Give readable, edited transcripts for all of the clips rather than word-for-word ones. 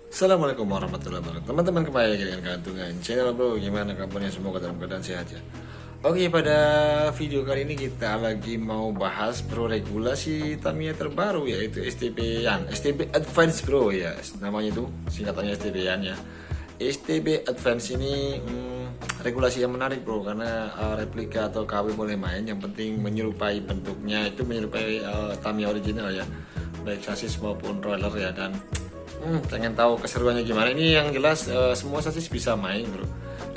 Assalamualaikum warahmatullahi wabarakatuh. Teman-teman, kembali lagi dengan Kantungan Channel bro. Gimana kabarnya? Semoga dalam keadaan sehat ya. Oke, pada video kali ini kita lagi mau bahas bro regulasi Tamiya terbaru, yaitu STB-an, STB Advance bro ya. Namanya tuh singkatannya STB-an ya. STB Advance ini regulasi yang menarik bro, karena replika atau KW boleh main, yang penting menyerupai bentuknya, itu menyerupai Tamiya original ya, baik sasis maupun roller ya. Dan pengen tahu keseruannya gimana? Ini yang jelas semua sasis bisa main bro,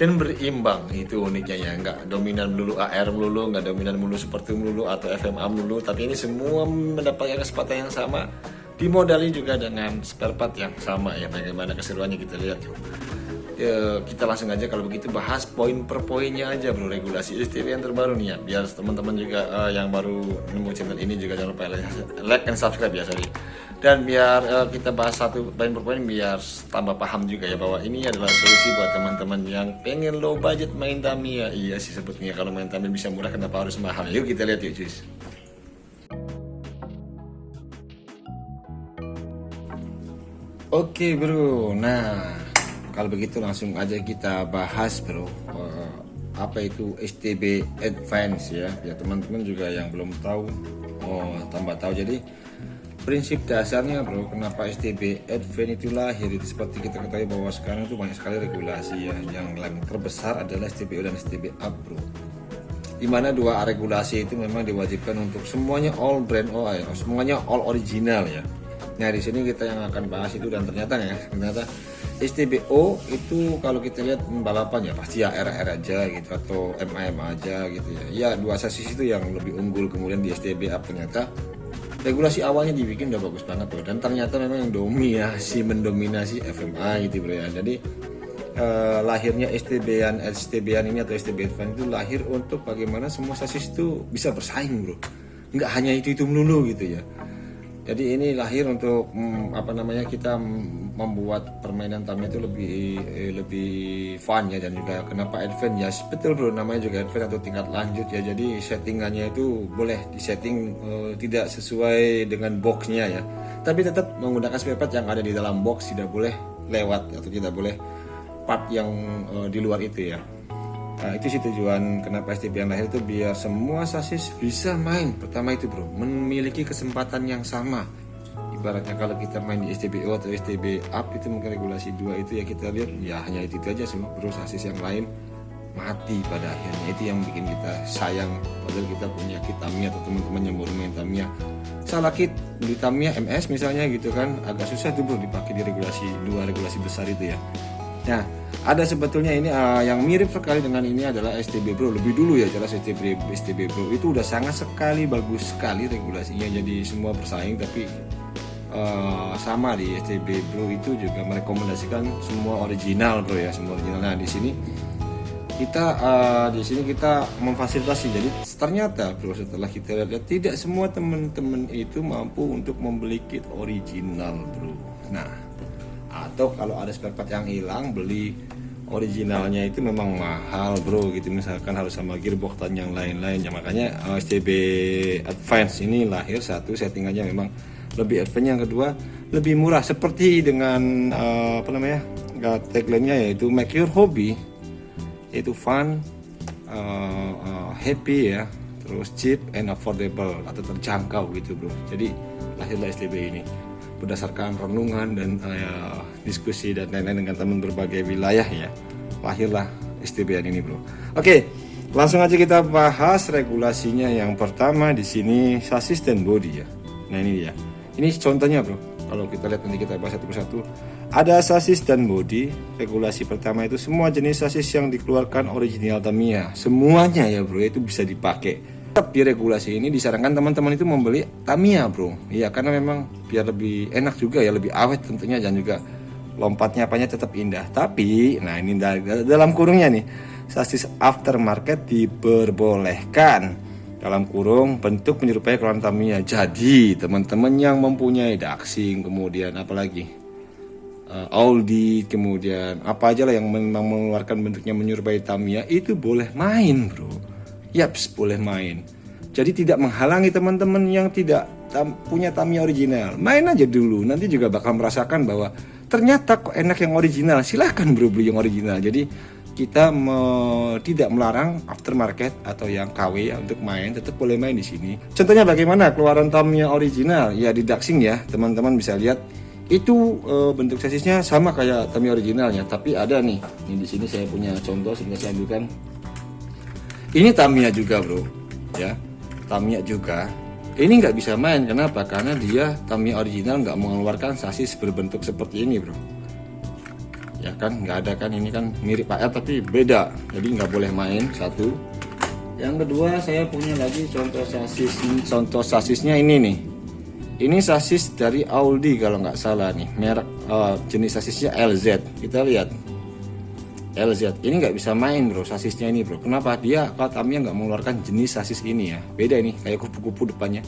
dan berimbang, itu uniknya ya. Nggak dominan melulu AR melulu, nggak dominan melulu seperti melulu atau FMA melulu, tapi ini semua mendapatkan kesempatan yang sama, dimodali juga dengan spare part yang sama ya. Bagaimana keseruannya kita lihat yuk. Kita langsung aja kalau begitu bahas poin per poinnya aja bro, regulasi STB yang terbaru nih ya, biar teman-teman juga yang baru nemu channel ini juga jangan lupa like and subscribe ya, sorry. Dan biar kita bahas satu poin per poin biar tambah paham juga ya, bahwa ini adalah solusi buat teman-teman yang pengen low budget main Tamiya. Iya sih, sebetulnya kalau main Tamiya bisa murah, kenapa harus mahal? Yuk kita lihat yuk cuy. Oke bro, nah kalau begitu langsung aja kita bahas bro, apa itu STB Advance ya. Ya teman-teman juga yang belum tahu, tambah tahu. Jadi prinsip dasarnya bro, kenapa STB Advance itu lahir, itu seperti kita ketahui bahwa sekarang itu banyak sekali regulasi ya. Yang terbesar adalah STBO dan STB Up bro, dimana dua regulasi itu memang diwajibkan untuk semuanya all brand oil, semuanya all original ya. Nah di sini kita yang akan bahas itu, dan ternyata STBO itu kalau kita lihat balapan ya pasti ya RR aja gitu, atau MAM aja gitu ya. Ya dua sasis itu yang lebih unggul. Kemudian di STB Up ternyata regulasi awalnya dibikin udah bagus banget bro, dan ternyata memang yang mendominasi FMA gitu bro ya. Jadi lahirnya STB-an ini atau STB Advance itu lahir untuk bagaimana semua sasis itu bisa bersaing bro, nggak hanya itu melulu gitu ya. Jadi ini lahir untuk kita membuat permainan Tamiya itu lebih fun ya. Dan juga kenapa Advance ya, betul bro, namanya juga Advance atau tingkat lanjut ya. Jadi settingannya itu boleh disetting tidak sesuai dengan boxnya ya, tapi tetap menggunakan spare part yang ada di dalam box, tidak boleh lewat atau tidak boleh part yang di luar itu ya. Nah, itu sih tujuan kenapa STB yang lahir itu, biar semua sasis bisa main. Pertama itu bro, memiliki kesempatan yang sama. Ibaratnya kalau kita main di STBO atau STB Up itu mungkin regulasi 2 itu ya, kita lihat ya hanya itu aja semua bro, sasis yang lain mati pada akhirnya. Itu yang bikin kita sayang, padahal kita punya kit Tamiya, atau teman-teman yang baru main Tamiya salah kit di Tamiya MS misalnya gitu kan, agak susah tuh bro dipakai di regulasi 2, regulasi besar itu ya. Nah, ada sebetulnya ini yang mirip sekali dengan ini adalah STB Bro. Lebih dulu ya, jelas STB Bro itu udah sangat sekali bagus sekali regulasinya, jadi semua bersaing. Tapi sama di STB Bro itu juga merekomendasikan semua original bro ya, semua original. Nah di sini kita memfasilitasi. Jadi ternyata bro, setelah kita lihat tidak semua teman-teman itu mampu untuk membeli kit original bro. Nah, atau kalau ada spare part yang hilang, beli originalnya itu memang mahal bro gitu, misalkan harus sama gearbox dan yang lain-lainnya. Makanya STB Advance ini lahir, satu settingannya memang lebih advance, yang kedua lebih murah, seperti dengan tagline-nya yaitu make your hobby, yaitu fun, happy ya, terus cheap and affordable atau terjangkau gitu bro. Jadi lahirlah STB ini berdasarkan renungan dan diskusi dan lain-lain dengan teman berbagai wilayah ya, lahirlah STB ini bro. Oke, langsung aja kita bahas regulasinya. Yang pertama di sini sasis dan body ya. Nah ini dia, ini contohnya bro. Kalau kita lihat nanti kita bahas satu persatu. Ada sasis dan body. Regulasi pertama itu semua jenis sasis yang dikeluarkan original Tamiya, semuanya ya bro, itu bisa dipakai. Tetap di regulasi ini disarankan teman-teman itu membeli Tamiya bro, ya karena memang biar lebih enak juga ya, lebih awet tentunya, dan juga lompatnya apanya tetap indah. Tapi nah ini dalam kurungnya nih, sasis aftermarket diperbolehkan, dalam kurung bentuk menyerupai keluaran Tamiya. Jadi teman-teman yang mempunyai Daxing, kemudian apalagi Audi, kemudian apa aja lah yang memang mengeluarkan bentuknya menyerupai Tamiya, itu boleh main bro. Yaps, boleh main. Jadi tidak menghalangi teman-teman yang tidak punya Tamiya original. Main aja dulu, nanti juga bakal merasakan bahwa ternyata kok enak yang original, silahkan bro beli yang original. Jadi kita tidak melarang aftermarket atau yang KW ya, untuk main, tetap boleh main di sini. Contohnya bagaimana keluaran Tamiya original ya, di Daxing ya, teman-teman bisa lihat itu bentuk sasisnya sama kayak Tamiya originalnya, tapi ada nih, di sini saya punya contoh sehingga saya ambilkan. Ini Tamiya juga bro, ya Tamiya juga. Ini nggak bisa main, kenapa? Karena dia Tamiya original nggak mengeluarkan sasis berbentuk seperti ini bro. Ya kan, nggak ada kan, ini kan mirip AR tapi beda, jadi nggak boleh main. Satu. Yang kedua, saya punya lagi contoh sasisnya ini nih. Ini sasis dari Audi kalau nggak salah nih, merek jenis sasisnya LZ. Kita lihat LZ ini nggak bisa main bro, sasisnya ini bro. Kenapa? Dia kalau Tamiya nggak mengeluarkan jenis sasis ini ya, beda ini kayak kupu-kupu depannya.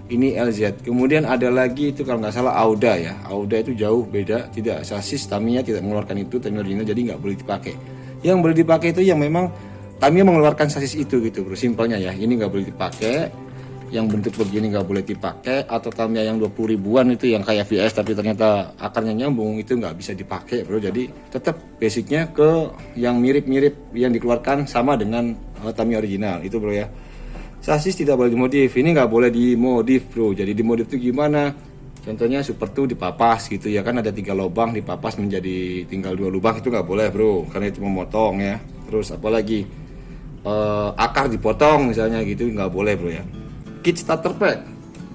Ini LZ. Kemudian ada lagi itu kalau nggak salah Auda ya, Auda itu jauh beda, tidak, sasis Tamiya tidak mengeluarkan itu, Tamiya original, jadi nggak boleh dipakai. Yang boleh dipakai itu yang memang Tamiya mengeluarkan sasis itu gitu bro, simpelnya ya. Ini nggak boleh dipakai, yang bentuk begini nggak boleh dipakai, atau Tamiya yang 20 ribuan itu yang kayak VS tapi ternyata akarnya nyambung, itu nggak bisa dipakai bro. Jadi tetap basicnya ke yang mirip-mirip yang dikeluarkan sama dengan Tamiya original itu bro ya. Sasis tidak boleh dimodif, ini nggak boleh dimodif bro. Jadi dimodif itu gimana? Contohnya Super 2 dipapas gitu ya kan, ada 3 lubang dipapas menjadi tinggal 2 lubang, itu nggak boleh bro, karena itu memotong ya. Terus apalagi akar dipotong misalnya gitu, nggak boleh bro ya. Kit starter pack,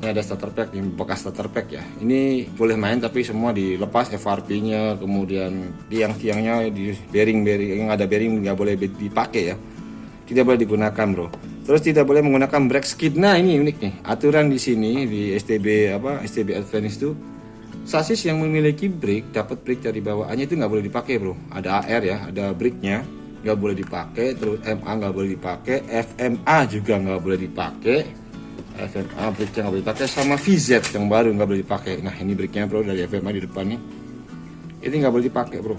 ini ada starter pack, ini bekas starter pack ya. Ini boleh main tapi semua dilepas FRP-nya, kemudian tiang-tiangnya di bearing yang ada bearing nggak boleh dipakai ya, tidak boleh digunakan bro. Terus tidak boleh menggunakan brake skid. Nah ini unik nih, aturan di sini di STB STB Advance itu, sasis yang memiliki brake dapat brake dari bawaannya itu nggak boleh dipakai bro. Ada AR ya, ada brake-nya nggak boleh dipakai, terus MA nggak boleh dipakai, FMA juga nggak boleh dipakai. FMA brake yang nggak boleh dipakai, sama VZ yang baru nggak boleh dipakai. Nah ini brake-nya bro dari FMA di depan nih, ini nggak boleh dipakai bro.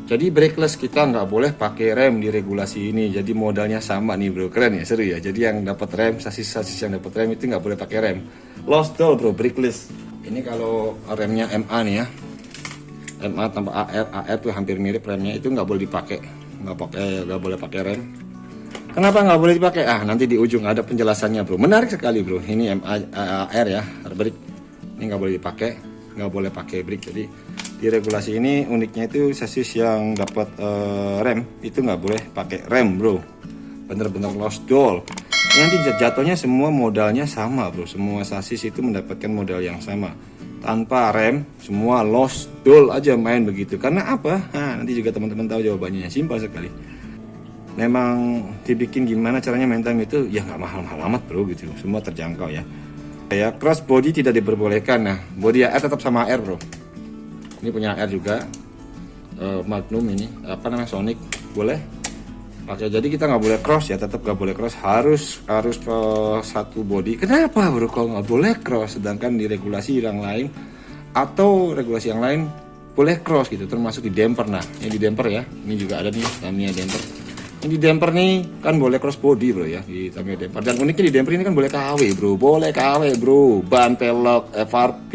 Jadi brakeless, kita nggak boleh pakai rem di regulasi ini. Jadi modalnya sama nih bro, keren ya, seru ya. Jadi yang dapat rem, sasis yang dapat rem itu nggak boleh pakai rem. Lost doll bro, brakeless. Ini kalau remnya MA nih ya, MA tanpa AR tuh hampir mirip remnya, itu nggak boleh dipakai, nggak boleh pakai rem. Kenapa nggak boleh dipakai? Nanti di ujung ada penjelasannya bro, menarik sekali bro. Ini AR ya, brake ini nggak boleh dipakai, nggak boleh pakai brake. Jadi di regulasi ini uniknya itu sasis yang dapat rem itu nggak boleh pakai rem bro, bener-bener lost doll. Nanti jatuhnya semua modalnya sama bro, semua sasis itu mendapatkan modal yang sama tanpa rem, semua lost doll aja main begitu. Karena apa? Nanti juga teman-teman tahu jawabannya, simpel sekali. Memang dibikin gimana caranya main time itu ya nggak mahal-mahal amat bro gitu, semua terjangkau ya. Kayak cross body tidak diperbolehkan. Nah body AR tetap sama AR bro. Ini punya AR juga, Magnum ini Sonic boleh pakai. Jadi kita nggak boleh cross ya, tetap nggak boleh cross, harus satu body. Kenapa bro kalau nggak boleh cross, sedangkan di regulasi yang lain atau regulasi yang lain boleh cross gitu, termasuk di damper. Nah ini di damper ya, ini juga ada nih Tamiya damper. Ini di damper nih kan boleh cross body bro ya, di Tamiya damper. Dan uniknya di damper ini kan boleh KW bro, boleh KW bro, ban pelek, FRP,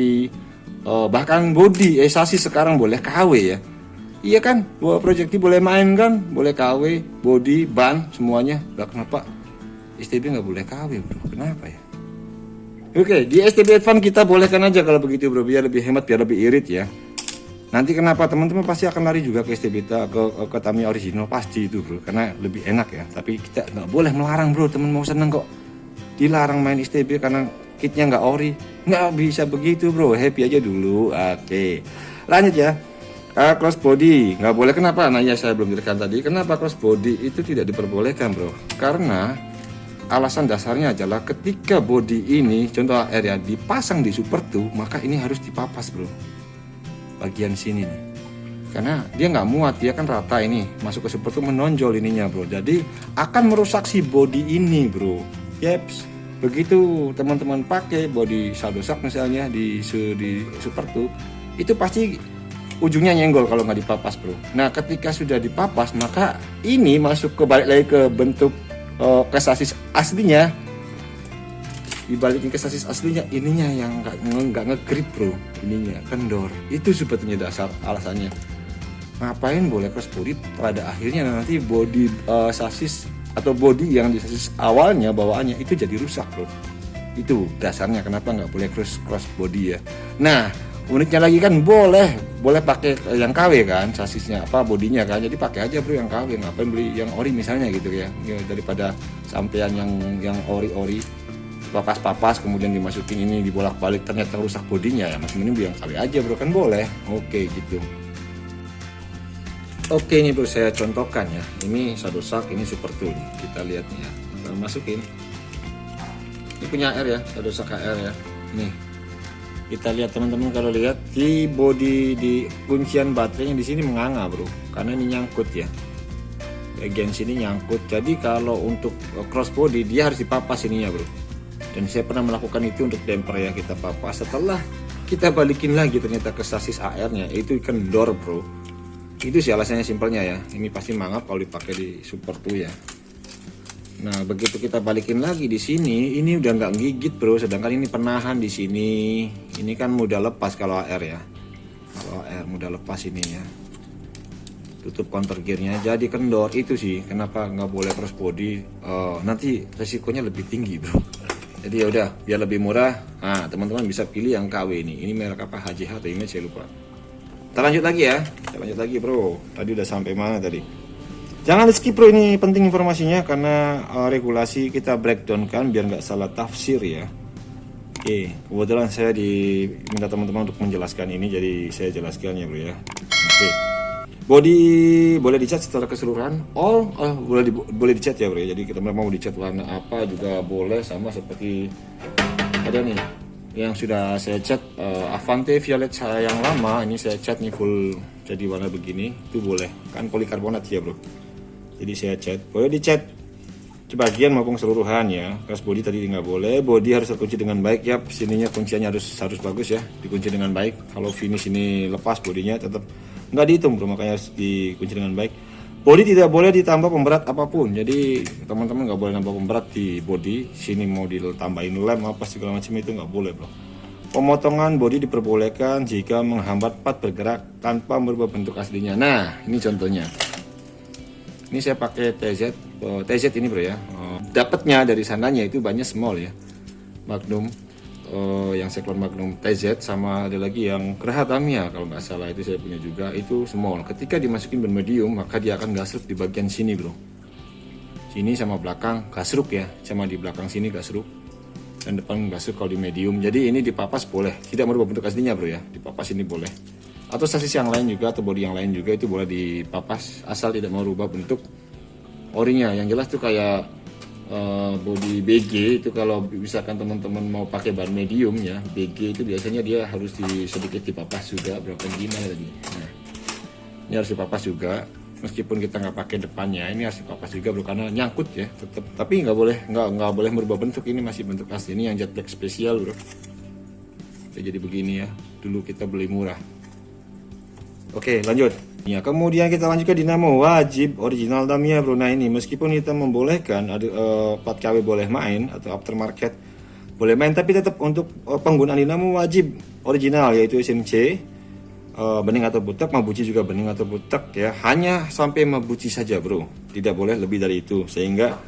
bahkan body sasis sekarang boleh KW ya. Iya kan, Projecti boleh main kan, boleh KW, body, ban semuanya. Lah kenapa STB nggak boleh KW bro, kenapa ya? Oke, di STB Advance kita bolehkan aja kalau begitu bro, biar lebih hemat, biar lebih irit ya. Nanti kenapa teman-teman pasti akan lari juga ke STB ke Tamiya original, pasti itu bro, karena lebih enak ya. Tapi kita nggak boleh melarang bro, teman mau seneng kok dilarang main STB karena kitnya nggak ori, nggak bisa begitu bro, happy aja dulu. Oke, lanjut ya. Cross body nggak boleh, kenapa? Nah ya saya belum jelaskan tadi kenapa cross body itu tidak diperbolehkan bro, karena alasan dasarnya adalah ketika body ini contoh AR ya dipasang di Super 2, maka ini harus dipapas bro, bagian sini nih, karena dia nggak muat, dia kan rata ini masuk ke Super 2 menonjol ininya bro, jadi akan merusak si body ini bro. Yeps. Begitu teman-teman pakai body Shadow Shock misalnya di Super 2, itu pasti ujungnya nyenggol kalau nggak dipapas bro. Nah ketika sudah dipapas, maka ini masuk ke balik lagi ke bentuk ke sasis aslinya, dibalikin ke sasis aslinya, ininya yang nggak ngegrip bro, ininya kendor. Itu sebetulnya dasar alasannya. Ngapain boleh cross body pada akhirnya nanti body sasis atau body yang di sasis awalnya bawaannya itu jadi rusak bro. Itu dasarnya kenapa nggak boleh cross body ya. Nah uniknya lagi kan boleh pakai yang KW kan sasisnya apa bodinya kan, jadi pakai aja bro yang KW, ngapain beli yang ori misalnya gitu ya, daripada sampean yang ori papas kemudian dimasukin ini dibolak-balik ternyata rusak bodinya ya, masih mending beli yang KW aja bro, kan boleh. Oke gitu. Oke ini bro saya contohkan ya, ini Shadowshark, ini Super Tool, kita lihat nih ya, kita masukin, ini punya AR ya, Shadowshark AR ya, nih kita lihat teman-teman, kalau lihat di body di kuncian baterainya di sini menganga bro, karena ini nyangkut ya, bagian sini nyangkut, jadi kalau untuk cross body dia harus dipapas ininya bro, dan saya pernah melakukan itu untuk damper ya, kita papas, setelah kita balikin lagi ternyata ke sasis AR-nya itu kendor bro. Itu sih alasannya, simpelnya ya, ini pasti mangap kalau dipakai di Super 2 ya. Nah begitu kita balikin lagi di sini, ini udah nggak gigit bro, sedangkan ini penahan di sini, ini kan mudah lepas kalau AR ya, kalau AR mudah lepas ini ya, tutup counter gearnya jadi kendor. Itu sih kenapa nggak boleh cross body, nanti resikonya lebih tinggi bro. Jadi ya udah biar lebih murah, nah teman-teman bisa pilih yang KW ini merek apa, HJH atau ini saya lupa. Kita lanjut lagi ya, kita lanjut lagi bro. Tadi udah sampai mana tadi? Jangan di skip bro, ini penting informasinya karena regulasi kita breakdown kan biar nggak salah tafsir ya. Oke, kebetulan saya diminta teman-teman untuk menjelaskan ini, jadi saya jelaskan ya bro ya. Oke, body boleh dicat secara keseluruhan, boleh dicat ya bro ya. Jadi kita mau dicat warna apa juga boleh, sama seperti ada nih yang sudah saya cat Avante Violet saya yang lama, ini saya cat nih full jadi warna begini, itu boleh kan, polikarbonat ya bro. Jadi saya cat, boleh dicat sebagian maupun keseluruhan ya. Cross body tadi nggak boleh, body harus terkunci dengan baik ya, sininya kunciannya harus bagus ya, dikunci dengan baik. Kalau finish ini lepas bodinya tetap nggak dihitung bro, makanya harus dikunci dengan baik. Body tidak boleh ditambah pemberat apapun, jadi teman-teman nggak boleh nambah pemberat di body. Sini mau ditambahin lem apa segala macam itu nggak boleh bro. Pemotongan body diperbolehkan jika menghambat part bergerak tanpa merubah bentuk aslinya. Nah ini contohnya, ini saya pakai TZ ini bro ya. Dapatnya dari sananya itu banyak small ya, Magnum, yang Cyclone Magnum TZ, sama ada lagi yang Geraha Tamiya kalau nggak salah, itu saya punya juga, itu small. Ketika dimasukin ban medium maka dia akan gasruk di bagian sini bro, sini sama belakang gasruk ya, sama di belakang sini gasruk dan depan gasruk kalau di medium. Jadi ini dipapas boleh, tidak merubah bentuk aslinya bro ya, dipapas ini boleh. Atau sasis yang lain juga atau body yang lain juga itu boleh dipapas asal tidak merubah bentuk orinya. Yang jelas tuh kayak body BG itu kalau misalkan teman-teman mau pakai ban medium ya, BG itu biasanya dia harus sedikit dipapas juga, berapa gimana tadi. Nah, ini harus dipapas juga, meskipun kita nggak pakai depannya, ini harus dipapas juga bro, karena nyangkut ya tetap. Tapi nggak boleh merubah bentuk, ini masih bentuk asli. Ini yang jet black spesial bro. Jadi begini ya, dulu kita beli murah. Oke lanjut ya, kemudian kita lanjut ke dinamo wajib original Tamiya bro. Nah ini meskipun kita membolehkan ada 4 KW boleh main atau aftermarket boleh main, tapi tetap untuk penggunaan dinamo wajib original, yaitu SMC bening atau butek, mabuci juga bening atau butek ya, hanya sampai mabuci saja bro, tidak boleh lebih dari itu. Sehingga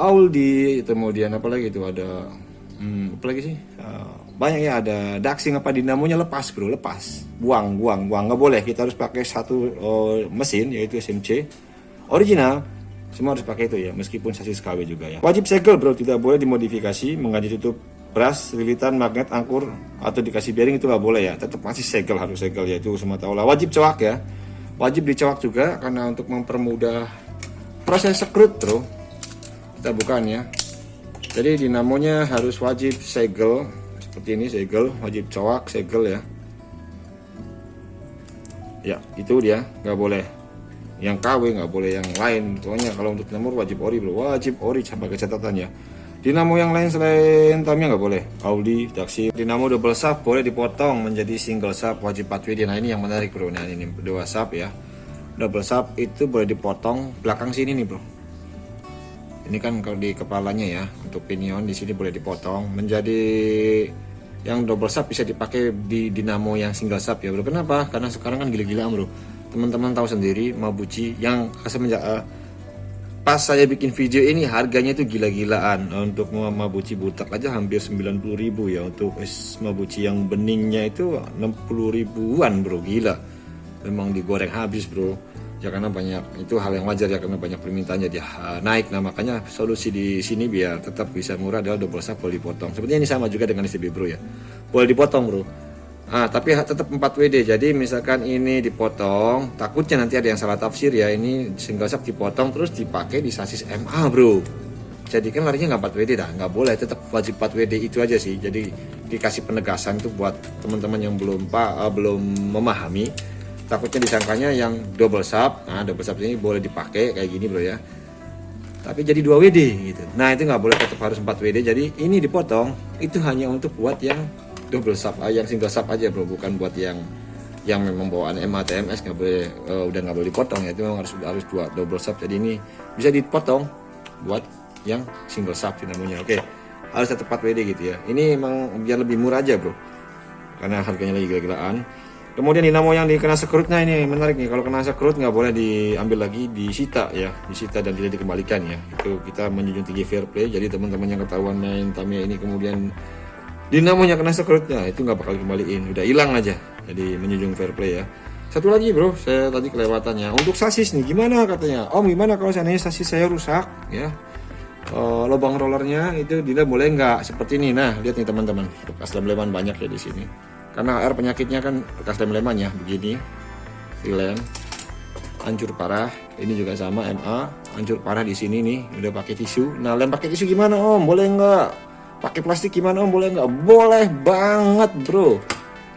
Audi, kemudian apa lagi itu ada apa lagi sih, banyak ya, ada Daxing apa dinamonya lepas bro, lepas, buang nggak boleh. Kita harus pakai satu mesin yaitu SMC original, semua harus pakai itu ya, meskipun sasis KW juga ya. Wajib segel bro, tidak boleh dimodifikasi mengganti tutup bras, lilitan, magnet, angkur atau dikasih bearing, itu nggak boleh ya, tetap masih segel, harus segel ya, itu semata Allah. Wajib cowak ya, wajib dicowak juga karena untuk mempermudah proses sekrut bro, kita bukan ya. Jadi dinamonya harus wajib segel seperti ini, segel, wajib cowak, segel ya. Ya itu dia, nggak boleh yang KW, nggak boleh yang lain. Pokoknya kalau untuk dinamo wajib ori bro, wajib ori sampai ke catatan ya. Dinamo yang lain selain Tamiya nggak boleh. Audi, Daxing. Dinamo double shaft boleh dipotong menjadi single shaft, wajib 4WD. Nah ini yang menarik bro, nah ini dua shaft ya. Double shaft itu boleh dipotong belakang sini nih bro. Ini kan kalau di kepalanya ya, untuk pinion di sini boleh dipotong menjadi yang double sub, bisa dipakai di dinamo yang single sub ya bro. Kenapa? Karena sekarang kan gila-gilaan bro. Teman-teman tahu sendiri Mabuchi yang semenjak pas saya bikin video ini harganya itu gila-gilaan. Untuk Mabuchi butak aja hampir 90.000 ya. Untuk Mabuchi yang beningnya itu 60 ribuan bro, gila. Memang digoreng habis bro. Ya karena banyak, itu hal yang wajar ya, karena banyak permintaan jadi naik. Nah makanya solusi di sini biar tetap bisa murah adalah double sub boleh dipotong. Sepertinya ini sama juga dengan STB bro ya. Boleh dipotong bro. Tapi tetap 4 WD. Jadi misalkan ini dipotong, takutnya nanti ada yang salah tafsir ya. Ini single sub dipotong terus dipakai di sasis MA bro. Jadi kan larinya nggak 4 WD dah, nggak boleh, tetap wajib 4 WD itu aja sih. Jadi dikasih penegasan tuh buat teman-teman yang belum memahami. Takutnya disangkanya yang double sub. Nah double sub ini boleh dipakai kayak gini bro ya, tapi jadi 2 WD gitu. Nah itu nggak boleh, tetap harus 4 WD. Jadi ini dipotong itu hanya untuk buat yang double sub, yang single sub aja bro, bukan buat yang memang bawaan MA TMS nggak boleh, udah nggak boleh dipotong ya. Itu memang harus 2 double sub. Jadi ini bisa dipotong buat yang single sub namanya. Oke, harus tetap 4 WD gitu ya. Ini emang biar lebih murah aja bro, karena harganya lagi gila-gilaan. Kemudian dinamo yang dikena sekrutnya ini menarik nih. Kalau kena sekrut nggak boleh diambil lagi, disita ya, disita dan tidak dikembalikan ya. Itu kita menjunjung tinggi fair play. Jadi teman-teman yang ketahuan main Tamiya ini kemudian dinamonya kena sekrutnya, itu nggak bakal dikembaliin, udah hilang aja. Jadi menjunjung fair play ya. Satu lagi bro, saya tadi kelewatannya. Untuk sasis nih gimana katanya? Om gimana kalau seandainya sasis saya rusak ya? Lubang rollernya itu tidak boleh nggak seperti ini. Nah lihat nih teman-teman, bekas lem-leman banyak ya di sini. Karena air penyakitnya kan bekas lem-leman ya, begini, freelance, hancur parah. Ini juga sama MA, hancur parah di sini nih, udah pakai tisu. Nah lem pakai tisu gimana om? Boleh nggak? Pakai plastik gimana om? Boleh nggak? Boleh banget bro.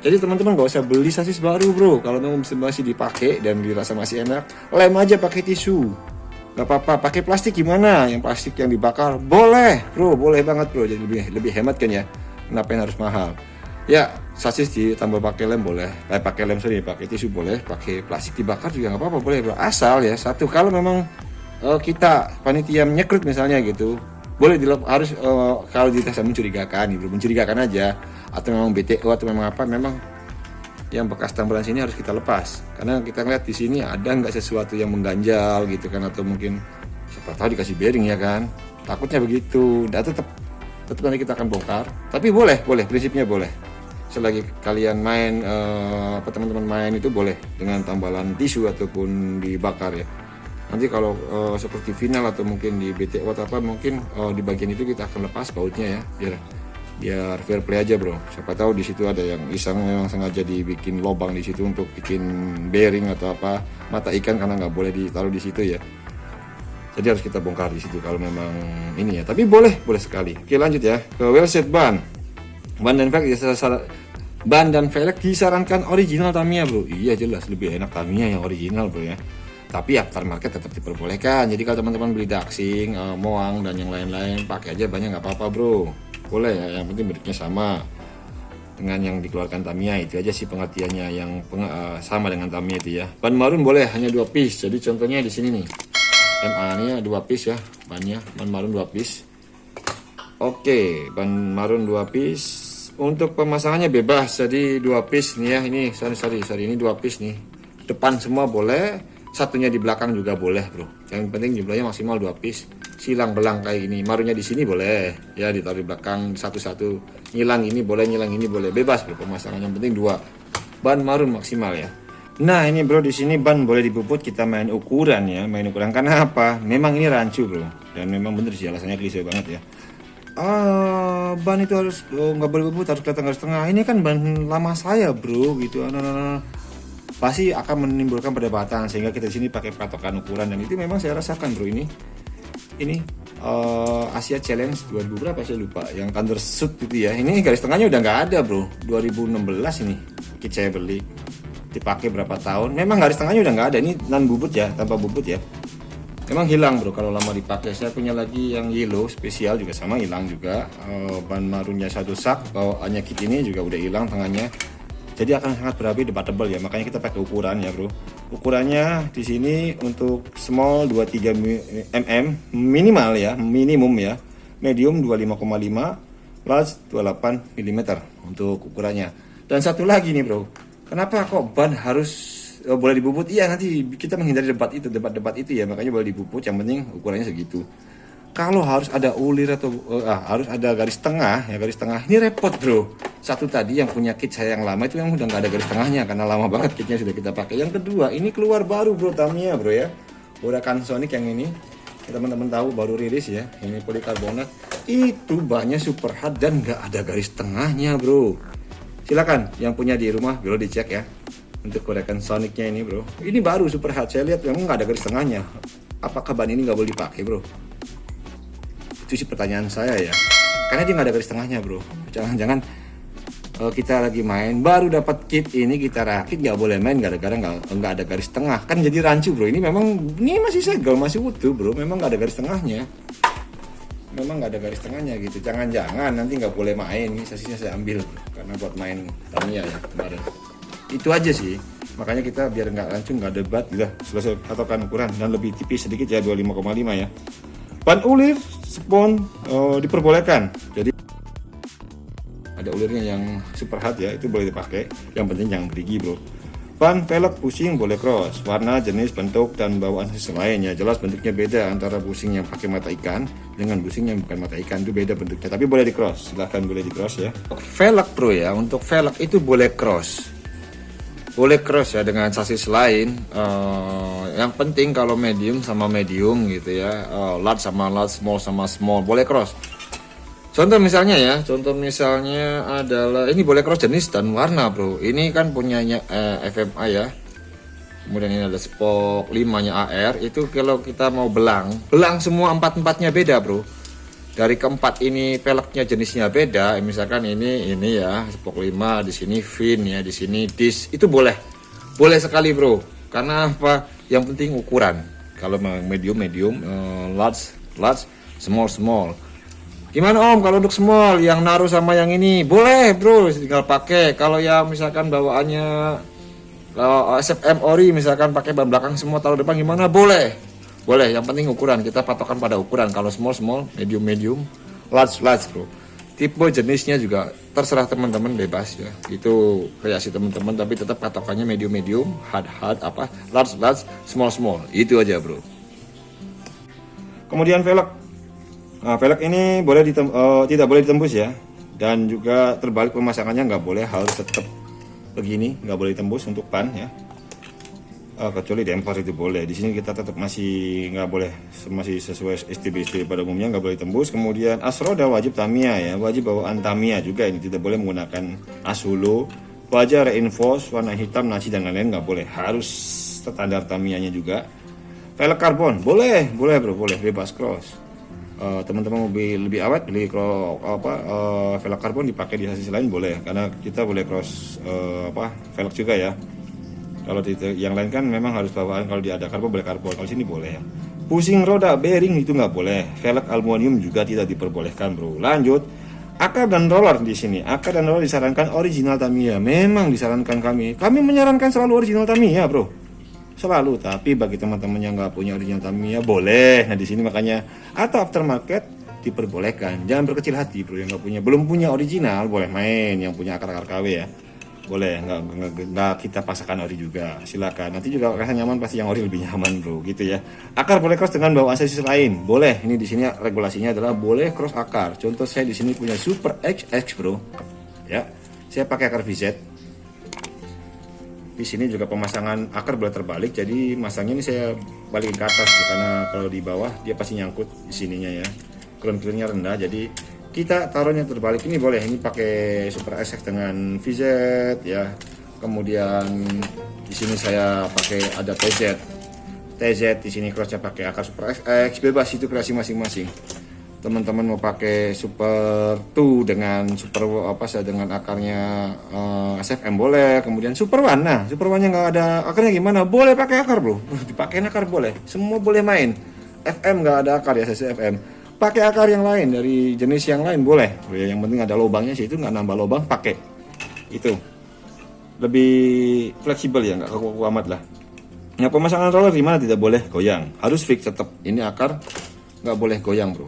Jadi teman-teman nggak usah beli sasis baru bro. Kalau masih dipakai dan dirasa masih enak, lem aja pakai tisu. Gak apa-apa. Pakai plastik gimana? Yang plastik yang dibakar boleh bro, boleh banget bro. Jadi lebih hemat kan ya. Kenapa yang harus mahal? Ya sasis ditambah pakai lem boleh, pakai lem sorry, pakai tisu boleh, pakai plastik dibakar juga nggak apa-apa, boleh bro. Asal ya satu, kalau memang kita panitia menyekrut misalnya gitu, boleh harus kalau dirasa mencurigakan, bro, mencurigakan aja, atau memang BTO atau memang apa, memang yang bekas tambalan sini harus kita lepas, karena kita ngeliat di sini ada nggak sesuatu yang mengganjal gitu kan, atau mungkin siapa tahu dikasih bearing ya kan, takutnya begitu. Dan tetap nanti kita akan bongkar, tapi boleh prinsipnya boleh. Selagi kalian main, teman-teman main itu boleh dengan tambalan tisu ataupun dibakar ya. Nanti kalau seperti final atau mungkin di BTO atau apa, mungkin di bagian itu kita akan lepas bautnya ya, biar fair play aja bro. Siapa tahu di situ ada yang iseng memang sengaja dibikin lubang di situ untuk bikin bearing atau apa, mata ikan, karena nggak boleh ditaruh di situ ya. Jadi harus kita bongkar di situ kalau memang ini ya. Tapi boleh sekali. Oke lanjut ya ke wheelset ban. Ban dan velg disarankan original Tamiya bro. Iya jelas lebih enak Tamiya yang original bro ya. Tapi aftermarket tetap diperbolehkan. Jadi kalau teman-teman beli Daxing, Moang dan yang lain-lain, pakai aja banyak nggak apa-apa bro. Boleh ya, yang penting bentuknya sama dengan yang dikeluarkan Tamiya. Itu aja sih pengertiannya, yang sama dengan Tamiya itu ya. Ban marun boleh hanya 2 piece. Jadi contohnya di sini nih, MA nya 2 piece ya, bannya ban marun 2 piece. Oke, ban marun 2 piece. Untuk pemasangannya bebas, jadi 2 piece nih ya. Ini sorry ini 2 piece nih. Depan semua boleh, satunya di belakang juga boleh bro. Yang penting jumlahnya maksimal 2 piece. Silang belang kayak gini, marunnya di sini boleh ya, ditaruh di belakang satu-satu. Nyilang ini boleh, nyilang ini boleh, bebas bro pemasangan. Yang penting 2 ban marun maksimal ya. Nah ini bro, di sini ban boleh dipuput, kita main ukuran ya, karena apa? Memang ini rancu bro, dan memang bener sih alasannya klise banget ya. Ban itu harus nggak boleh bubut, harus kelihatan garis tengah. Ini kan ban lama saya bro gitu. Pasti akan menimbulkan perdebatan, sehingga kita di sini pakai patokan ukuran, dan itu memang saya rasakan bro. Ini Asia Challenge 2000 berapa saya lupa, yang Thundersuit itu ya. Ini garis tengahnya udah nggak ada bro, 2016 ini kit saya beli, dipakai berapa tahun, memang garis tengahnya udah nggak ada. Ini non bubut ya, tanpa bubut ya. Memang hilang bro kalau lama dipakai. Saya punya lagi yang yellow spesial juga sama, hilang juga. Ban marunnya 1 sak, bawaannya kit ini juga udah hilang tengahnya. jadi akan sangat berapi debatable ya, makanya kita pakai ukuran ya bro. Ukurannya di sini untuk small 23 mm minimal ya, minimum ya, medium 25,5, large 28 mm untuk ukurannya. Dan satu lagi nih bro, kenapa kok ban harus boleh dibubut? Iya, nanti kita menghindari debat itu ya, makanya boleh dibubut, yang penting ukurannya segitu. Kalau harus ada ulir atau harus ada garis tengah ya, garis tengah ini repot bro. Satu tadi yang punya kit saya yang lama itu yang udah nggak ada garis tengahnya karena lama banget kitnya sudah kita pakai. Yang kedua ini keluar baru bro, Tamiya bro ya, Huracan Sonic yang ini teman-teman tahu baru rilis ya, ini polikarbonat. Itu bannya super hard dan nggak ada garis tengahnya bro. Silakan yang punya di rumah boleh dicek ya untuk Huracan Sonicnya ini bro. Ini baru super hard, saya lihat memang nggak ada garis tengahnya. Apakah ban ini nggak boleh dipakai bro? Itu sih pertanyaan saya ya, karena dia nggak ada garis tengahnya bro. Jangan-jangan kita lagi main baru dapat kit ini, kita rakit nggak boleh main gara-gara nggak ada garis tengah, kan jadi rancu bro. Ini masih segel, masih utuh bro, memang nggak ada garis tengahnya, memang nggak ada garis tengahnya gitu. Jangan-jangan nanti nggak boleh main. Ini sasinya saya ambil karena buat main Tamiya ya kemarin. Itu aja sih, makanya kita biar nggak rancu, nggak debat, udah selesai patokan ukuran dan lebih tipis sedikit ya, 25,5 ya. Ban ulir spon diperbolehkan, jadi ada ulirnya yang super hard ya, itu boleh dipakai, yang penting jangan gerigi bro. Ban velg pusing boleh cross, warna, jenis, bentuk, dan bawaan sistem lainnya. Jelas bentuknya beda antara busing yang pakai mata ikan dengan busing yang bukan mata ikan, itu beda bentuknya, tapi boleh di cross, silahkan boleh di cross ya. Velg bro ya, untuk velg itu boleh cross, ya dengan sasis lain. Yang penting kalau medium sama medium gitu ya, large sama large, small sama small boleh cross. Contoh misalnya adalah ini boleh cross jenis dan warna bro. Ini kan punyanya FMA ya. Kemudian ini ada Spoke 5-nya AR. Itu kalau kita mau belang semua empat-empatnya beda bro. Dari keempat ini peleknya jenisnya beda. Misalkan ini ya Spoke 5, di sini fin ya, di sini disc. Itu boleh sekali bro. Karena apa? Yang penting ukuran. Kalau medium, large, small. Gimana om kalau untuk small yang naruh sama yang ini? Boleh bro, tinggal pakai. Kalau yang misalkan bawaannya kalau SFM ori misalkan pakai ban belakang semua taruh depan gimana? Boleh. Yang penting ukuran, kita patokan pada ukuran. Kalau small, medium, large bro. Tipe jenisnya juga terserah teman-teman, bebas ya. Itu kreasi teman-teman, tapi tetap patokannya medium, hard, large, small. Itu aja bro. Kemudian velg. Nah, velg ini tidak boleh ditembus ya. Dan juga terbalik pemasangannya nggak boleh, harus tetap begini, nggak boleh ditembus untuk ban ya. Kecuali damper itu boleh. Di sini kita tetap masih nggak boleh, masih sesuai STB pada umumnya, nggak boleh tembus. Kemudian as roda wajib Tamiya ya, wajib bawaan Tamiya juga, ini tidak boleh menggunakan as hulu. Wajah reinforce warna hitam, nasi dan lain-lain nggak boleh, harus standar Tamiyanya juga. Velg karbon boleh bro, boleh bebas cross. Teman-teman mau lebih awet, beli velg karbon dipakai di sasis lain boleh, karena kita boleh cross velg juga ya. Kalau yang lain kan memang harus bawaan, kalau dia ada karbon boleh karbon, kalau sini boleh ya. Pusing roda bearing itu nggak boleh, velg aluminium juga tidak diperbolehkan bro. Lanjut, akar dan roller di sini. Akar dan roller disarankan original Tamiya, memang disarankan kami menyarankan selalu original Tamiya bro, selalu. Tapi bagi teman-teman yang nggak punya original Tamiya boleh. Nah di sini makanya atau aftermarket diperbolehkan. Jangan berkecil hati bro, yang belum punya original boleh main, yang punya akar KW ya. Boleh, nggak kita pasangkan ori juga, silakan. Nanti juga rasa nyaman pasti yang ori lebih nyaman bro, gitu ya. Akar boleh cross dengan bawaan sasis lain, boleh. Ini di sini regulasinya adalah boleh cross akar. Contoh saya di sini punya Super XX bro, ya. Saya pakai akar VZ. Di sini juga pemasangan akar boleh terbalik, jadi masangnya ini saya balikin ke atas, karena kalau di bawah dia pasti nyangkut di sininya ya. Ground clearnya rendah, jadi kita taruhnya terbalik. Ini boleh, ini pakai Super SX dengan VZ ya. Kemudian di sini saya pakai ada TZ di sini crossnya pakai akar Super SX, bebas, itu kreasi masing-masing. Teman-teman mau pakai Super 2 dengan dengan akarnya SFM boleh. Kemudian Super One, nah Super One nya nggak ada akarnya gimana? Boleh pakai akar bro, dipakai akar boleh, semua boleh main. FM nggak ada akar ya, FM. Pakai akar yang lain dari jenis yang lain boleh. Yang penting ada lubangnya sih, itu nggak nambah lubang, pakai itu. lebih fleksibel ya, nggak kaku amat lah. Nah, pemasangan roller di mana tidak boleh goyang, harus fix tetap. Ini akar nggak boleh goyang bro,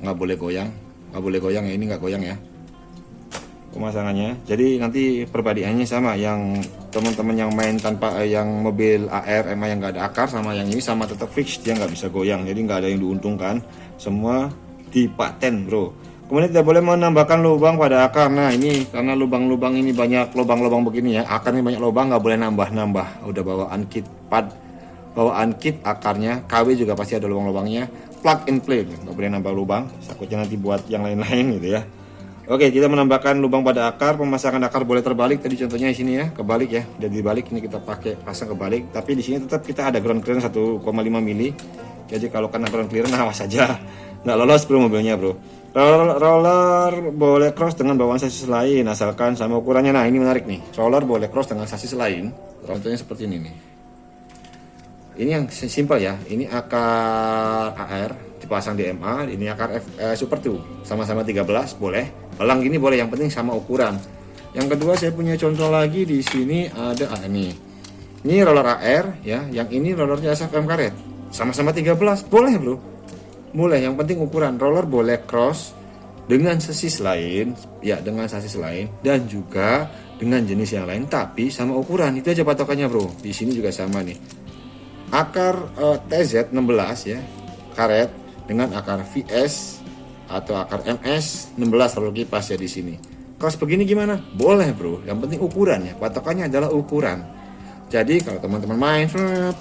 nggak boleh goyang, nggak boleh goyang ya, ini nggak goyang ya pemasangannya. Jadi nanti perbandingannya sama, yang teman-teman yang main tanpa yang mobil AR emang yang nggak ada akar sama yang ini sama, tetap fix, dia nggak bisa goyang, jadi nggak ada yang diuntungkan, semua dipaten bro. Kemudian tidak boleh menambahkan lubang pada akar. Nah ini karena lubang-lubang ini banyak lubang-lubang begini ya, akarnya banyak lubang, nggak boleh nambah-nambah. Udah bawaan kit pad, bawaan kit akarnya, KW juga pasti ada lubang-lubangnya. Plug and play, nggak boleh nambah lubang, takutnya nanti buat yang lain-lain gitu ya. Oke, kita menambahkan lubang pada akar. Pemasangan akar boleh terbalik, tadi contohnya di sini ya, kebalik ya, udah dibalik, ini kita pakai pasang kebalik. Tapi di sini tetap kita ada ground clearance 1,5 mili. Jadi kalau kena ground clearance awas saja, nggak lolos bro mobilnya bro. Roller boleh cross dengan bawaan sasis lain asalkan sama ukurannya. Nah ini menarik nih, roller boleh cross dengan sasis lain. Contohnya seperti ini nih. Ini yang simpel ya. Ini akar AR dipasang di MA, ini akar Super 2 sama-sama 13 boleh. Elang gini boleh, yang penting sama ukuran. Yang kedua saya punya contoh lagi di sini ada ini. Ini roller AR ya, yang ini rollernya SFM karet. Sama-sama 13 boleh bro. Mulai, yang penting ukuran. Roller boleh cross dengan sasis lain, ya dengan sasis lain, dan juga dengan jenis yang lain, tapi sama ukuran. Itu aja patokannya bro. Di sini juga sama nih. Akar TZ 16 ya, karet dengan akar VS atau akar MS 16 roller kipas ya di sini. Cross begini gimana? Boleh bro. Yang penting ukuran ya. Patokannya adalah ukuran. Jadi kalau teman-teman main,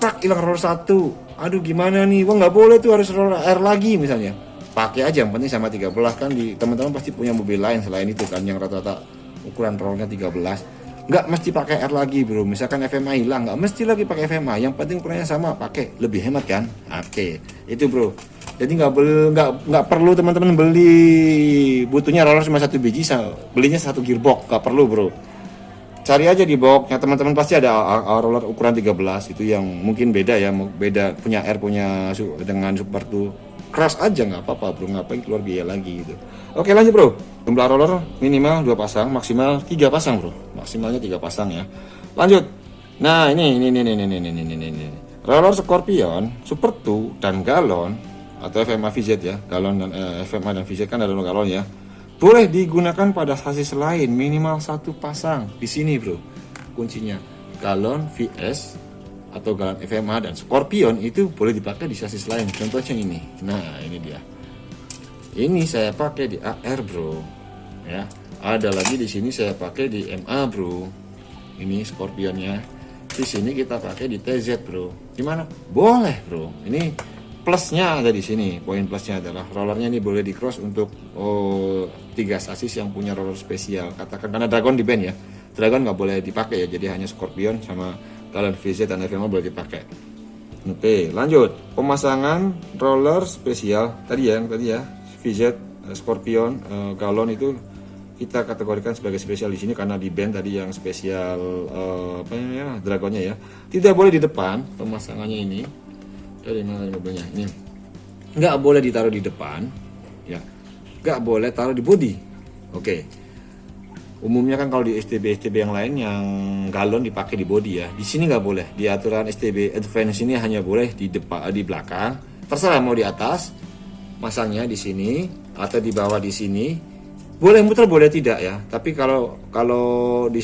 pak hilang roller 1, aduh gimana nih, wah nggak boleh tuh, harus roller air lagi misalnya, pakai aja yang penting sama 13 kan. Di teman-teman pasti punya mobil lain selain itu kan, yang rata-rata ukuran rollernya 13, nggak mesti pakai air lagi bro. Misalkan FMA hilang, nggak mesti lagi pakai FMA, yang penting ukurannya sama, pakai, lebih hemat kan. Oke, itu bro. Jadi nggak perlu teman-teman beli, butuhnya roller cuma 1 biji, belinya 1 gearbox, nggak perlu bro. Cari aja di boxnya, teman-teman pasti ada roller ukuran 13 itu yang mungkin beda ya, beda punya R punya dengan Super 2. Cross aja nggak apa-apa bro, ngapain keluar biaya lagi gitu. Oke lanjut bro, jumlah roller minimal 2 pasang, maksimal 3 pasang bro, maksimalnya 3 pasang ya. Lanjut, nah ini roller Scorpion, Super 2 dan galon atau FMA VZ ya, galon dan FMA dan VZ kan ada galon ya. Boleh digunakan pada sasis lain, minimal 1 pasang. Di sini bro, kuncinya. Galon VS atau galon FMA dan Scorpion itu boleh dipakai di sasis lain. Contohnya ini. Nah, ini dia. Ini saya pakai di AR bro. Ya. Ada lagi di sini saya pakai di MA bro. Ini Scorpionnya. Di sini kita pakai di TZ bro. Gimana? Boleh bro. Ini plusnya ada di sini. Poin plusnya adalah rollernya ini boleh di cross untuk 3 sasis yang punya roller spesial. Katakan karena Dragon di band ya, Dragon nggak boleh dipakai ya, jadi hanya Scorpion sama galon VZ dan FMA boleh dipakai. Oke lanjut, pemasangan roller spesial tadi ya, VZ, Scorpion, galon itu kita kategorikan sebagai spesial di sini karena di band tadi yang spesial Dragonnya ya. Tidak boleh di depan pemasangannya ini. Dari mana mobilnya ini, nggak boleh ditaruh di depan ya, nggak boleh taruh di bodi. Oke, umumnya kan kalau di STB yang lain yang galon dipakai di bodi ya, di sini nggak boleh. Di aturan STB Advance ini hanya boleh di depan, di belakang, terserah mau di atas masangnya di sini atau di bawah di sini. Boleh muter boleh tidak ya, tapi kalau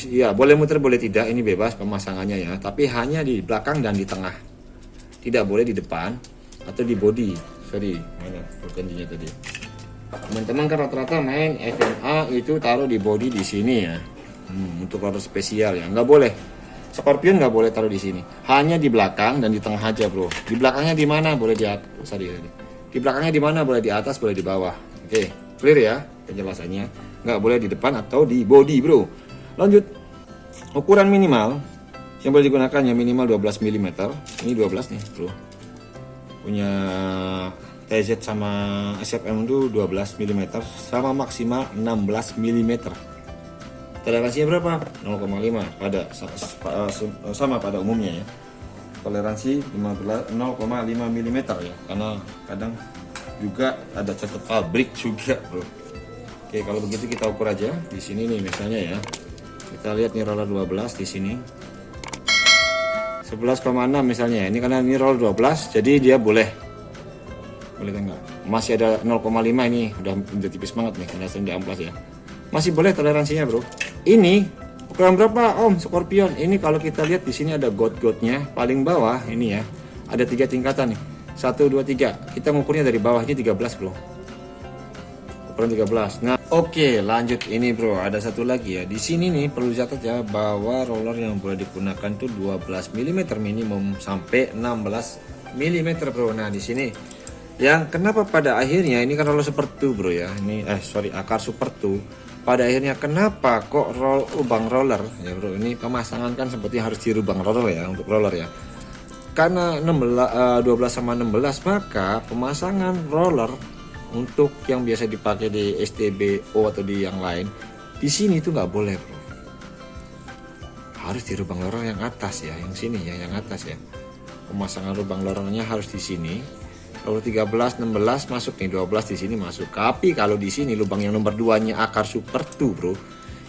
ya boleh muter boleh tidak, ini bebas pemasangannya ya, tapi hanya di belakang dan di tengah. Tidak boleh di depan atau di body. Sorry, mana gantinya tadi. Teman-teman kan rata-rata main FMA itu taruh di body di sini ya. Untuk roller spesial ya, nggak boleh. Scorpion nggak boleh taruh di sini. Hanya di belakang dan di tengah aja bro. Di belakangnya di mana? Boleh di atas. Di belakangnya di mana? Boleh di atas, boleh di bawah. Oke, clear ya penjelasannya. Nggak boleh di depan atau di body bro. Lanjut, ukuran minimal yang boleh digunakan ya minimal 12 mm. Ini 12 nih bro. Punya TZ sama SFM itu 12 mm sama maksimal 16 mm. Toleransinya berapa? 0,5 pada sama pada umumnya ya. Toleransi 0,5 mm ya. Karena kadang juga ada catat pabrik juga bro. Oke kalau begitu kita ukur aja di sini nih misalnya ya. Kita lihat nih roller 12 di sini. 11,6 misalnya. Ini karena ini roller 12 jadi dia boleh kan enggak? Masih ada 0,5 ini udah tipis banget nih karena sering di amplas ya. Masih boleh toleransinya, Bro. Ini ukuran berapa Om Scorpion? Ini kalau kita lihat di sini ada got-gotnya paling bawah ini ya. Ada 3 tingkatan nih. 1 2 3. Kita mengukurnya dari bawah ini 13, Bro. Ukuran 13. Nah, oke, lanjut ini, Bro. Ada satu lagi ya. Di sini nih perlu dicatat ya bahwa roller yang boleh digunakan tuh 12 mm minimum sampai 16 mm, Bro. Nah, di sini yang kenapa pada akhirnya ini kan roller super 2, Bro ya. Ini akar super 2. Pada akhirnya kenapa kok lubang roller ya, Bro? Ini pemasangan kan seperti harus di lubang roller ya untuk roller ya. Karena 12 sama 16 maka pemasangan roller untuk yang biasa dipakai di STBO atau di yang lain di sini itu nggak boleh, Bro. Harus di lubang roller yang atas ya, yang sini ya, yang atas ya. Pemasangan lubang rollernya harus di sini. Kalau 13, 16 masuk nih, 12 di sini masuk. Tapi kalau di sini lubang yang nomor 2-nya akar super 2, Bro,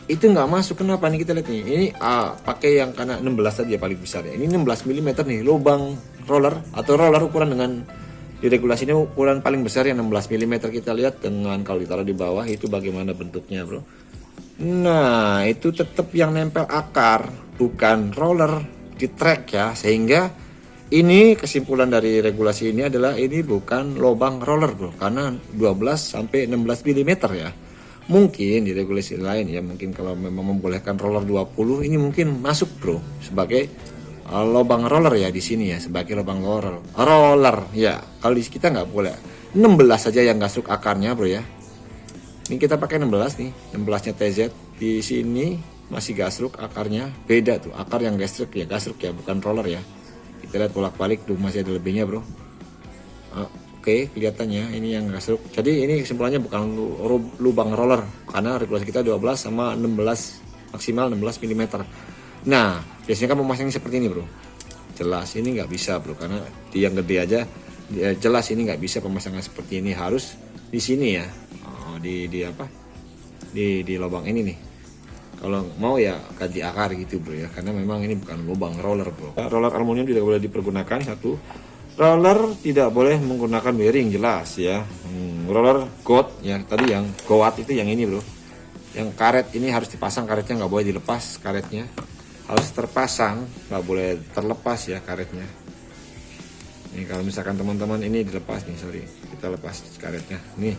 itu nggak masuk. Kenapa nih? Kita lihat nih. Ini pakai yang karena 16 tadi ya paling besar ya. Ini 16 mm nih lubang roller atau roller ukuran dengan di regulasi ini ukuran paling besar yang 16 mm. Kita lihat dengan kalau ditaruh di bawah itu bagaimana bentuknya, Bro. Nah, itu tetap yang nempel akar, bukan roller di track ya. Sehingga ini kesimpulan dari regulasi ini adalah ini bukan lubang roller, Bro, karena 12 sampai 16 mm ya. Mungkin di regulasi lain ya, mungkin kalau memang membolehkan roller 20 ini mungkin masuk, Bro, sebagai lubang roller ya di sini ya, sebagai lubang roller ya. Kalau di kita nggak boleh. 16 saja yang gasruk akarnya, Bro ya. Ini kita pakai 16 nih, 16-nya TZ. Di sini masih gasruk akarnya, beda tuh. Akar yang gasruk ya, bukan roller ya. Kita lihat bolak-balik tuh masih ada lebihnya, Bro. Oke, kelihatannya ini yang gasruk. Jadi ini kesimpulannya bukan lubang roller karena regulasi kita 12 sama 16 maksimal 16 mm. Nah, biasanya kan memasangnya seperti ini, Bro. Jelas ini nggak bisa, Bro, karena di yang gede aja jelas ini nggak bisa pemasangan seperti ini, harus di sini ya. Di lubang ini nih. Kalau mau ya ganti akar gitu, Bro ya, karena memang ini bukan lubang roller, Bro. Roller aluminium tidak boleh dipergunakan. Satu, roller tidak boleh menggunakan bearing, jelas ya. Roller goat ya, tadi yang goat itu yang ini, Bro. Yang karet ini harus dipasang, karetnya nggak boleh dilepas, karetnya harus terpasang, nggak boleh terlepas ya karetnya. Nih kalau misalkan teman-teman ini dilepas nih, sorry, kita lepas karetnya. Nih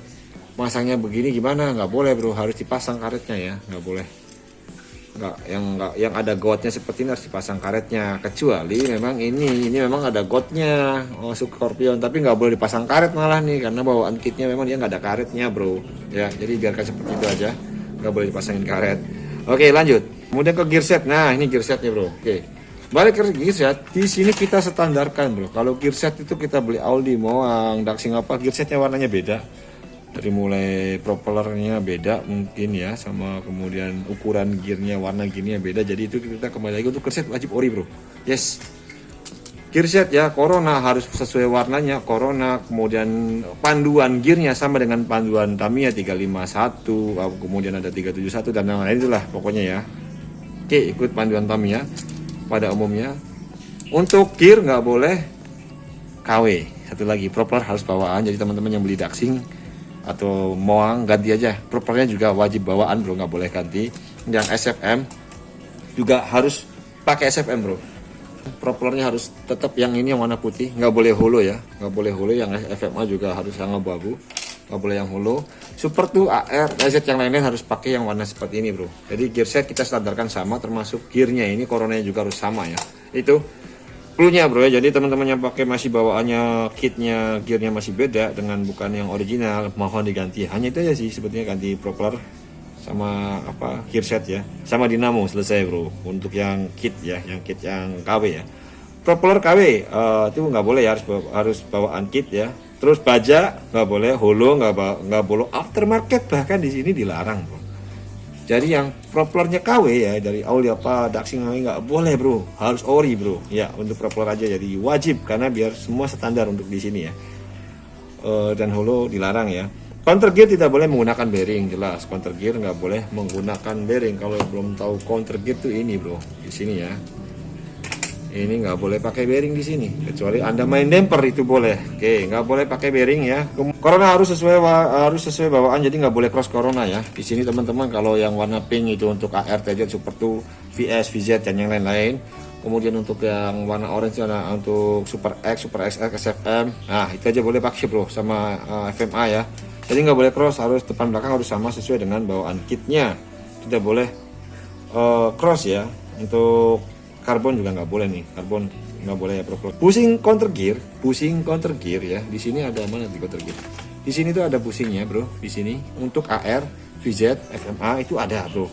masangnya begini gimana? Nggak boleh, Bro, harus dipasang karetnya ya, nggak boleh. Yang ada gotnya seperti ini harus dipasang karetnya, kecuali memang ini memang ada gotnya Scorpion, tapi nggak boleh dipasang karet malah nih karena bawaan kitnya memang dia nggak ada karetnya, Bro ya. Jadi biarkan seperti itu aja, nggak boleh dipasangin karet. Oke, lanjut kemudian ke gear set. Nah, ini gear setnya, Bro. Oke, balik ke gear set. Di sini kita standarkan, Bro. Kalau gear set itu kita beli Audi, Moang, Daxing apa, gear setnya warnanya beda. Dari mulai propellernya beda mungkin ya, sama kemudian ukuran gearnya, warna gearnya beda. Jadi itu kita kembali lagi untuk gear set wajib ori, Bro. Yes, gear set ya Corona harus sesuai warnanya Corona. Kemudian panduan gearnya sama dengan panduan Tamiya 351, kemudian ada 371 dan lain-lain itulah pokoknya ya. Oke, ikut panduan Tamiya pada umumnya. Untuk gear nggak boleh KW. Satu lagi, propeller harus bawaan. Jadi teman-teman yang beli Daxing atau Moang ganti aja, propellernya juga wajib bawaan, Bro, nggak boleh ganti. Yang SFM juga harus pakai SFM, Bro. Propellernya harus tetap yang ini yang warna putih, nggak boleh holo ya, nggak boleh holo. Yang FMA juga harus yang abu-abu, nggak boleh yang holo. Super 2 AR, DZ yang lain-lain harus pakai yang warna seperti ini, Bro. Jadi gear set kita standarkan sama, termasuk gearnya ini Coronanya juga harus sama ya. Itu cluenya, Bro ya. Jadi teman-teman yang pakai masih bawaannya kitnya gearnya masih beda dengan bukan yang original, mohon diganti. Hanya itu aja sih sebetulnya, ganti propeller sama gear set ya, sama dinamo, selesai, Bro. Untuk yang kit ya, yang kit yang KW ya. Propeller KW itu nggak boleh ya, harus bawaan kit ya. Terus baja nggak boleh, holo nggak boleh, aftermarket bahkan di sini dilarang, Bro. Jadi yang propellernya KW ya, dari Audi Daxing nggak boleh, Bro, harus ori, Bro ya. Untuk propeller aja jadi wajib karena biar semua standar untuk di sini ya. Dan holo dilarang ya. Counter gear tidak boleh menggunakan bearing, jelas. Counter gear nggak boleh menggunakan bearing. Kalau belum tahu counter gear tuh ini bro, di sini ya. Ini nggak boleh pakai bearing di sini, kecuali Anda main damper itu boleh. Oke, nggak boleh pakai bearing ya. Corona harus sesuai bawaan, jadi nggak boleh cross Corona ya. Di sini teman-teman, kalau yang warna pink itu untuk AR, TZ, Super 2, VS, VZ dan yang lain-lain. Kemudian untuk yang warna orange untuk Super X, Super XL, SFM. Nah, itu aja boleh pakai bro, sama FMA ya. Jadi nggak boleh cross, harus depan belakang harus sama sesuai dengan bawaan kitnya. Tidak boleh cross ya. Untuk karbon juga nggak boleh nih, karbon nggak boleh ya bro. Pusing counter gear ya. Di sini ada mana di counter gear? Di sini tuh ada pusingnya bro. Di sini untuk AR, VZ, FMA itu ada bro.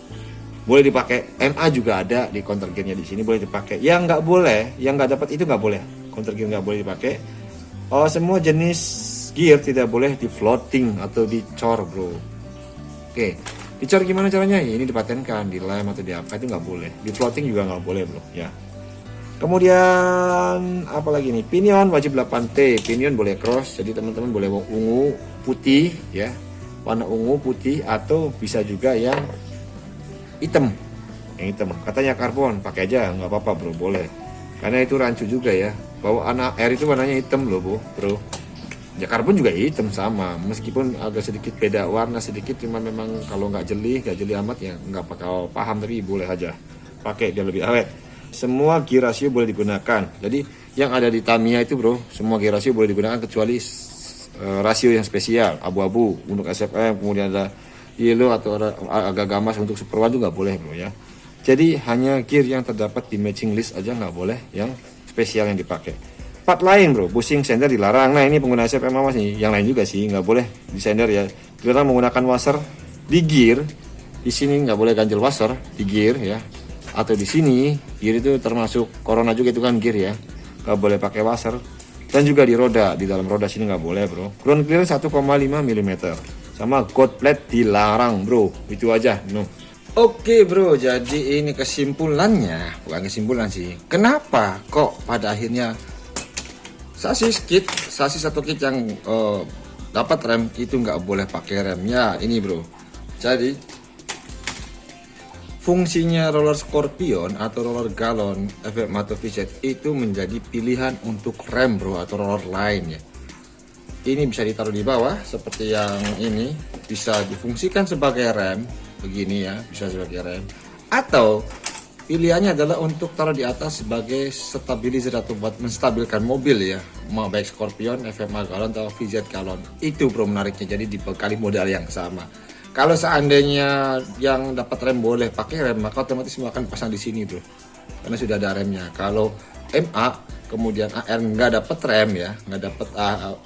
Boleh dipakai, MA juga ada di counter gearnya di sini boleh dipakai. Yang nggak boleh, yang nggak dapat itu nggak boleh. Counter gear nggak boleh dipakai. Semua jenis gear tidak boleh di floating atau dicor bro. Oke. Dicor gimana caranya? Ini dipatenkan, di lem atau di apa itu nggak boleh. Di floating juga nggak boleh bro ya. Kemudian apa lagi nih? Pinion wajib 8T. Pinion boleh cross, jadi teman-teman boleh ungu, putih ya. Warna ungu, putih atau bisa juga yang hitam. Yang hitam. Katanya karbon, pakai aja nggak apa-apa bro, boleh. Karena itu rancu juga ya. Bawaan air itu warnanya hitam loh bro. Ya karbon juga hitam sama, meskipun agak sedikit beda warna sedikit, cuma memang kalau nggak jeli amat ya nggak bakal paham, tapi boleh aja pakai, dia lebih awet. Semua gear ratio boleh digunakan, jadi yang ada di Tamiya itu bro, semua gear ratio boleh digunakan kecuali rasio yang spesial, abu-abu untuk SFM, kemudian ada yellow atau agak gamas untuk Super One itu nggak boleh bro ya. Jadi hanya gear yang terdapat di matching list aja, nggak boleh yang spesial yang dipakai. Part lain bro, bushing sender dilarang. Nah ini pengguna SFM awas nih, yang lain juga sih nggak boleh di sender ya. Dilarang menggunakan washer di gear. Di sini nggak boleh ganjel washer di gear ya. Atau di sini gear itu termasuk Corona juga itu kan gear ya. Nggak boleh pakai washer. Dan juga di roda, di dalam roda sini nggak boleh bro. Ground clearance 1,5 mm. Sama gold plate dilarang bro. Itu aja. No. Oke bro, jadi ini kesimpulannya, bukan kesimpulan sih. Kenapa kok pada akhirnya sasis atau kit yang dapat rem itu nggak boleh pakai rem ya ini bro. Jadi fungsinya roller Scorpion atau roller galon FF atau VZ itu menjadi pilihan untuk rem bro, atau roller lain ya. Ini bisa ditaruh di bawah seperti yang ini, bisa difungsikan sebagai rem begini ya, bisa sebagai rem, atau pilihannya adalah untuk taruh di atas sebagai stabilizer atau buat menstabilkan mobil ya, mau baik Scorpion, FMA galon atau VZ galon. Itu bro menariknya, jadi dibekali modal yang sama. Kalau seandainya yang dapat rem boleh pakai rem, maka otomatis semua akan pasang di sini bro, karena sudah ada remnya. Kalau MA kemudian AR nggak dapat rem ya,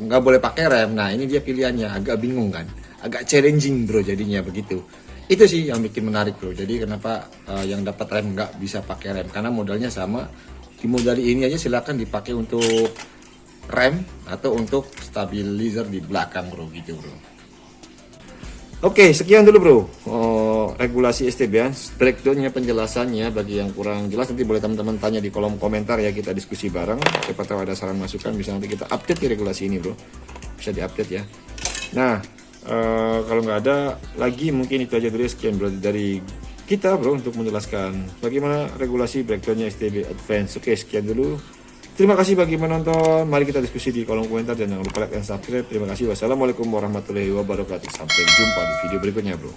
nggak boleh pakai rem. Nah ini dia pilihannya, agak bingung kan, agak challenging bro jadinya begitu. Itu sih yang bikin menarik bro. Jadi kenapa yang dapat rem nggak bisa pakai rem, karena modalnya sama. Di modal ini aja silakan dipakai untuk rem atau untuk stabilizer di belakang bro, gitu bro. Oke, sekian dulu bro regulasi STB ya, breakdownnya, penjelasannya. Bagi yang kurang jelas nanti boleh teman-teman tanya di kolom komentar ya, kita diskusi bareng. Siapa tahu ada saran masukan, bisa nanti kita update di regulasi ini bro, bisa diupdate ya. Nah kalau nggak ada lagi mungkin itu aja dulu. Sekian bro dari kita bro untuk menjelaskan bagaimana regulasi breakdownnya STB Advance. Oke, sekian dulu. Terima kasih bagi menonton. Mari kita diskusi di kolom komentar dan jangan lupa like dan subscribe. Terima kasih. Wassalamualaikum warahmatullahi wabarakatuh. Sampai jumpa di video berikutnya bro.